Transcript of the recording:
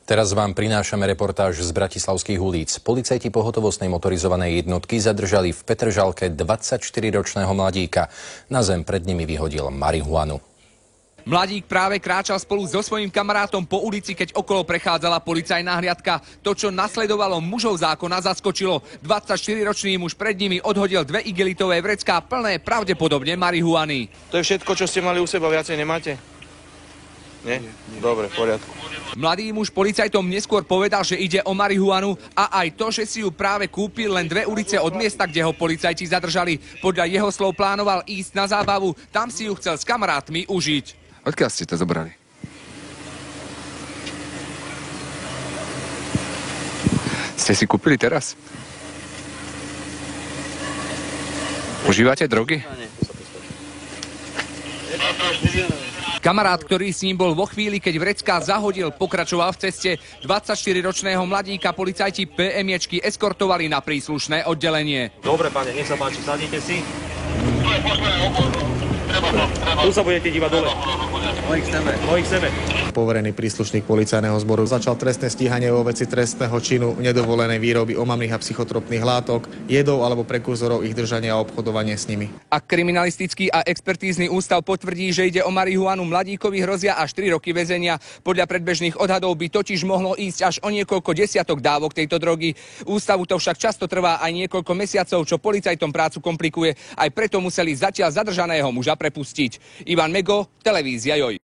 Teraz vám prinášame reportáž z bratislavských ulic. Policajti pohotovostnej motorizovanej jednotky zadržali v Petržalke 24-ročného mladíka. Na zem pred nimi vyhodil marihuanu. Mladík práve kráčal spolu so svojím kamarátom po ulici, keď okolo prechádzala policajná hliadka. To, čo nasledovalo, mužov zákona zaskočilo. 24-ročný muž pred nimi odhodil 2 igelitové vrecká plné pravdepodobne marihuany. To je všetko, čo ste mali u seba, viacej nemáte? Nie? Dobre, v poriadku. Mladý muž policajtom neskôr povedal, že ide o marihuanu a aj to, že si ju práve kúpil len 2 ulice od miesta, kde ho policajti zadržali. Podľa jeho slov plánoval ísť na zábavu, tam si ju chcel s kamarátmi užiť. Odkiaľ ste to zobrali? Ste si kúpili teraz? Užívate drogy? Kamarát, ktorý s ním bol vo chvíli, keď vrecká zahodil, pokračoval v ceste. 24-ročného mladíka policajti PMIčky eskortovali na príslušné oddelenie. Dobre, pane, nech sa páči, sadnite si. Tu sa budete dívať dole. Mojich sebe. Poverený príslušník policajného zboru začal trestné stíhanie vo veci trestného činu nedovolenej výroby omamných a psychotropných látok, jedov alebo prekurzorov, ich držania a obchodovanie s nimi. Ak kriminalistický a expertízny ústav potvrdí, že ide o marihuanu, mladíkovi hrozia až 3 roky väzenia. Podľa predbežných odhadov by totiž mohlo ísť až o niekoľko desiatok dávok tejto drogy. Ústavu to však často trvá aj niekoľko mesiacov, čo policajtom prácu komplikuje. Aj preto museli zatiaľ zadržaného muža prepustiť. Ivan Mego, televízia Joj.